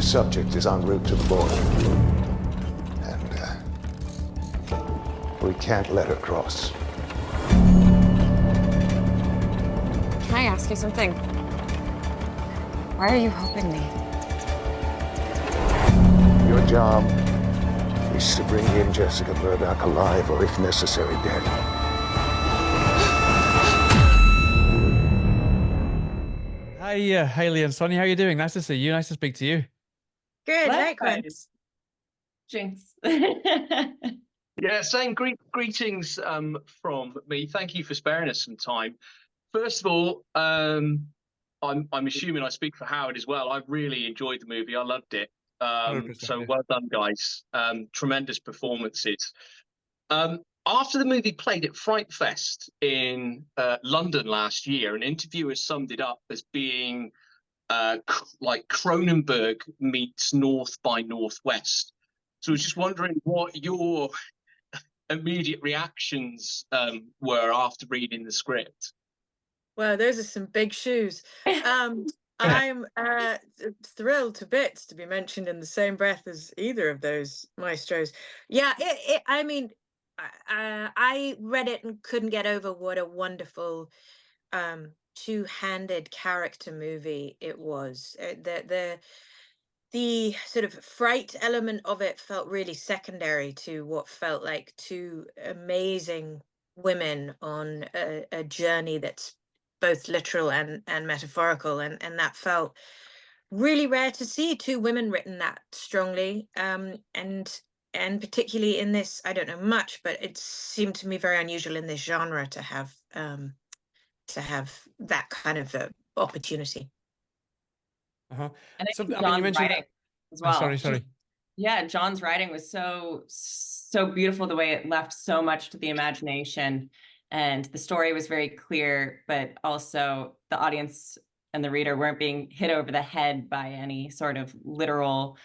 subject is en route to the border. And, we can't let her cross. Can I ask you something? Why are you helping me? Your job is to bring in Jessica Murdoch alive, or if necessary, dead. Hi, Hayley and Sonya. How are you doing? Nice to see you. Nice to speak to you. Good, Likewise. likewise. Jinx. Yeah, same greetings from me. Thank you for sparing us some time. First of all, I'm assuming I speak for Howard as well. I really enjoyed the movie. I loved it. 100%, So yeah. well done, guys. Tremendous performances. After the movie played at Fright Fest in London last year, an interviewer summed it up as being like Cronenberg meets North by Northwest. So I was just wondering what your immediate reactions were after reading the script. Well, those are some big shoes. I'm thrilled to bits to be mentioned in the same breath as either of those maestros. Yeah, I mean, I read it and couldn't get over what a wonderful two-handed character movie it was. The sort of fright element of it felt really secondary to what felt like two amazing women on a journey that's both literal and metaphorical, and that felt really rare to see two women written that strongly, and particularly in this, I don't know much, but it seemed to me very unusual in this genre to have that kind of opportunity. Uh-huh. And I So, think I mean, you John's mentioned writing that. as well. Sorry. Yeah, John's writing was so beautiful, the way it left so much to the imagination, and the story was very clear, but also the audience and the reader weren't being hit over the head by any sort of literal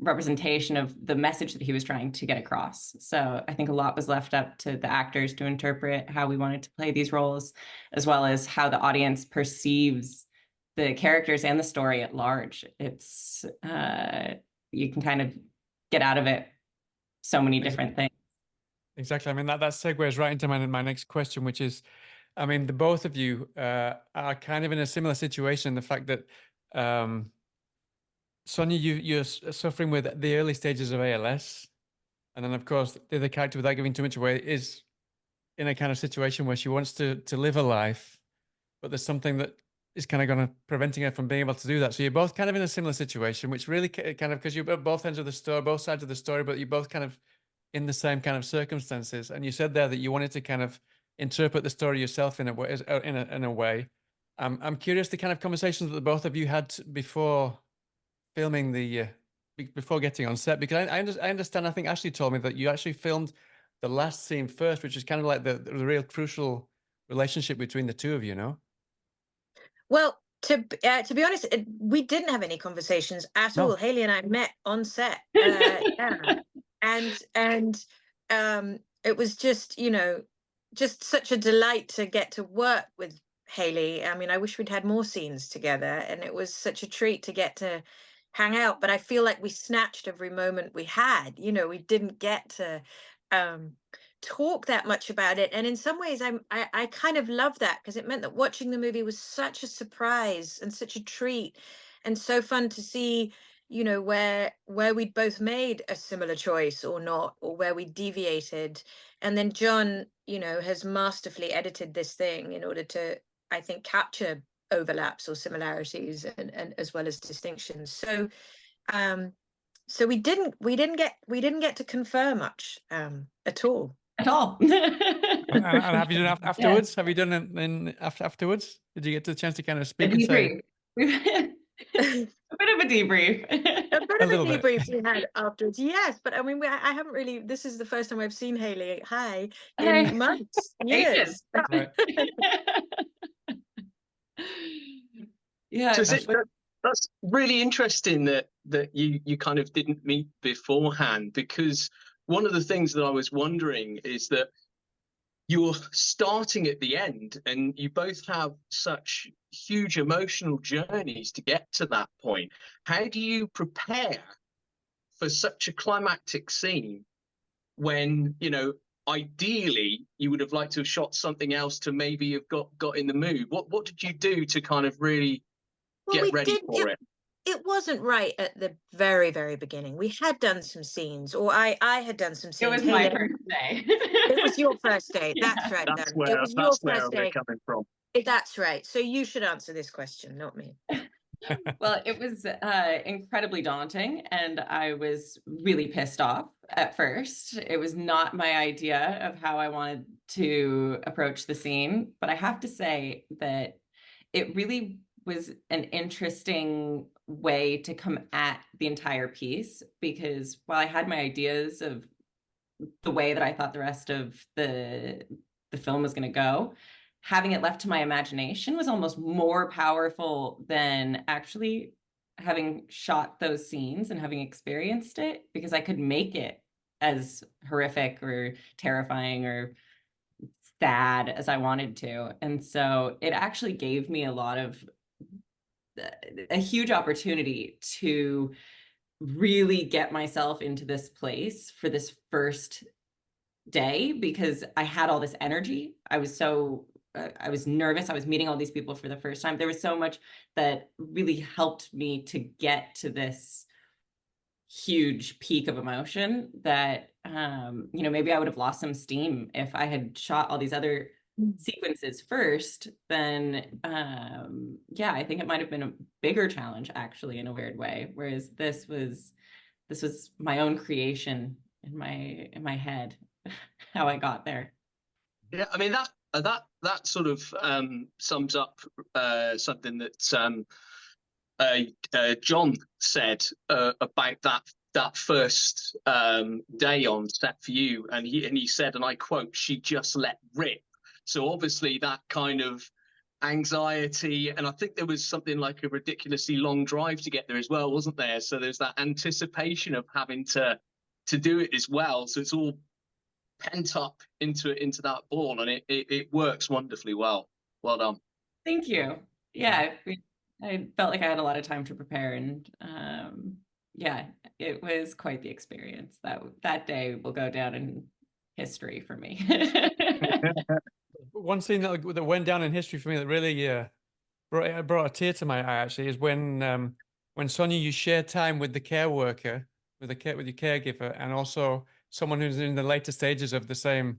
representation of the message that he was trying to get across. So I think a lot was left up to the actors to interpret how we wanted to play these roles, as well as how the audience perceives the characters and the story at large. It's you can kind of get out of it so many different things. Exactly. I mean, that segues right into my next question, which is, I mean, the both of you are kind of in a similar situation. The fact that Sonya, you're suffering with the early stages of ALS, and then of course the other character, without giving too much away, is in a kind of situation where she wants to live a life, but there's something that is kind of going to preventing her from being able to do that. So you're both kind of in a similar situation, which really kind of, because you're at both ends of the story, both sides of the story, but you're both kind of in the same kind of circumstances. And you said there that you wanted to kind of interpret the story yourself in a way. In a way, I'm curious the kind of conversations that the both of you had before filming before getting on set, because I understand. I think Ashley told me that you actually filmed the last scene first, which is kind of like the real crucial relationship between the two of you, no? Well, to be honest, we didn't have any conversations at No. all. Hayley and I met on set, yeah. and it was just, just such a delight to get to work with Hayley. I mean, I wish we'd had more scenes together, and it was such a treat to get to hang out. But I feel like we snatched every moment we had. We didn't get to talk that much about it, and in some ways I kind of love that, because it meant that watching the movie was such a surprise and such a treat, and so fun to see where we'd both made a similar choice or not, or where we deviated. And then John has masterfully edited this thing in order to, I think, capture overlaps or similarities, and as well as distinctions. So we didn't get to confer much at all. At all. And have you done afterwards? Have you done it afterwards? Did you get the chance to kind of speak and say? A bit of a debrief. A bit A of a little bit. debrief we had afterwards, yes. But I mean, I haven't really. This is the first time I've seen Hayley. Hi, Hey. in months, Ages. years. Right. Yeah. So that's really interesting that you kind of didn't meet beforehand, because one of the things that I was wondering is that you're starting at the end, and you both have such huge emotional journeys to get to that point. How do you prepare for such a climactic scene when, you know, ideally you would have liked to have shot something else to maybe have got in the mood? What did you do to kind of really get ready for it? It wasn't right at the very, very beginning. We had done some scenes, or I had done some It scenes. was my Hayley, first day. it was your first day. Yeah. That's right, That's then. where It was your we're first day. coming from. That's right. So you should answer this question, not me. Well, it was incredibly daunting, and I was really pissed off at first. It was not my idea of how I wanted to approach the scene, but I have to say that it really was an interesting way to come at the entire piece, because while I had my ideas of the way that I thought the rest of the film was going to go, having it left to my imagination was almost more powerful than actually having shot those scenes and having experienced it, because I could make it as horrific or terrifying or sad as I wanted to. And so it actually gave me a huge opportunity to really get myself into this place for this first day, because I had all this energy. I was nervous. I was meeting all these people for the first time. There was so much that really helped me to get to this huge peak of emotion that, you know, maybe I would have lost some steam if I had shot all these other sequences first. Then, yeah, I think it might have been a bigger challenge, actually, in a weird way. Whereas this was my own creation in my head, how I got there. Yeah, I mean that sort of sums up something that John said about that first day on set for you, and he said, and I quote, "She just let rip." So obviously that kind of anxiety, and I think there was something like a ridiculously long drive to get there as well, wasn't there? So there's that anticipation of having to do it as well. So it's all pent up into that ball, and it works wonderfully well. Well done. Thank you. Yeah, I felt like I had a lot of time to prepare, and yeah, it was quite the experience. That day will go down in history for me. One scene that went down in history for me that really brought a tear to my eye, actually, is when Sonya, you share time with the care worker, with your caregiver, and also someone who's in the later stages of the same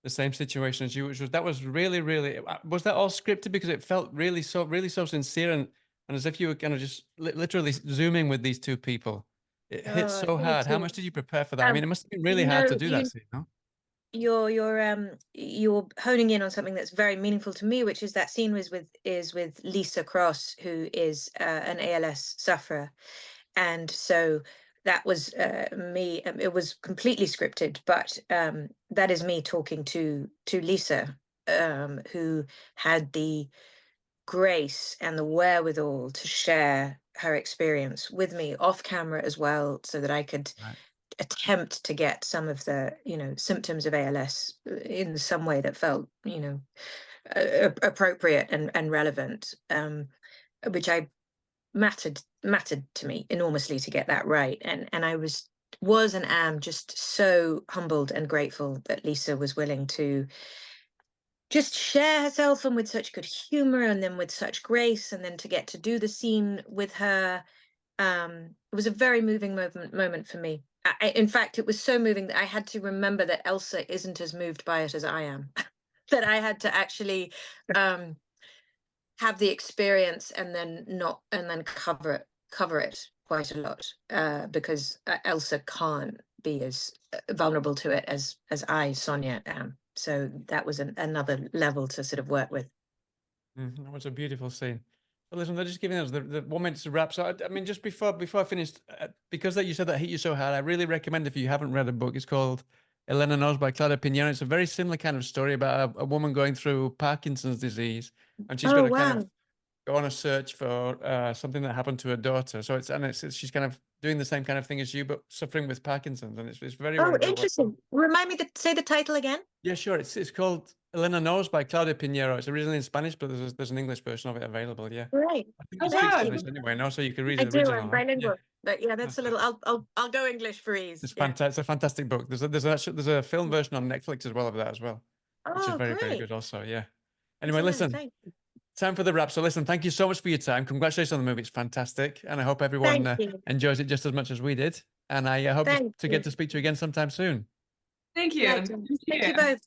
situation as you, that was really, really, was that all scripted? Because it felt really so sincere, and as if you were kind of just literally zooming with these two people. It hit so hard. How much did you prepare for that? I mean, it must have been really hard to do that scene, no? You're honing in on something that's very meaningful to me, which is that scene is with Lisa Cross, who is an ALS sufferer, and so that was me. It was completely scripted, but that is me talking to Lisa, who had the grace and the wherewithal to share her experience with me off camera as well, so that I could attempt to get some of the, you know, symptoms of ALS in some way that felt, you know, appropriate and relevant, which I mattered to me enormously to get that right. And I was and am just so humbled and grateful that Lisa was willing to just share herself, and with such good humor, and then with such grace, and then to get to do the scene with her. It was a very moving moment for me. In fact, it was so moving that I had to remember that Elsa isn't as moved by it as I am. That I had to actually have the experience and then cover it quite a lot, because Elsa can't be as vulnerable to it as I, Sonya, am. So that was another level to sort of work with. That was a beautiful scene. But listen, they're just giving us the 1 minute to wrap. So I mean, just before I finished, because that you said that hit you so hard, I really recommend, if you haven't read a book, it's called Elena Knows by Clara Pignone. It's a very similar kind of story about a woman going through Parkinson's disease, and she's got a kind of go on a search for something that happened to her daughter. So she's kind of doing the same kind of thing as you, but suffering with Parkinson's, and it's very Oh, very good. interesting. Remind me to say the title again. Yeah, sure. It's called Elena Knows by Claudia Pinheiro. It's originally in Spanish, but there's an English version of it available. Yeah, Right. I think Oh, you speak wow. Spanish anyway, no? So you can read I the do. original. I'm huh? bilingual. Yeah. But yeah, that's a little. I'll go English for ease. It's Yeah. fantastic. It's a fantastic book. There's a film version on Netflix as well of that as well, which is Oh, very great. good also. Yeah. Good Anyway, to know, listen. thank you. Time for the wrap. So listen, thank you so much for your time. Congratulations on the movie. It's fantastic. And I hope everyone Thank you. enjoys it just as much as we did. And I hope Thank to you. get to speak to you again sometime soon. Thank you. Right, thank you both.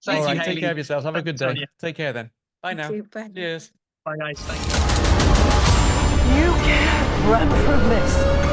Thank All you, right. Take Hayley. care of yourselves. Have a good day. Sonya. Take care then. Bye You now. too. Bye. Cheers. Bye, guys. Thank you. You can't run from this.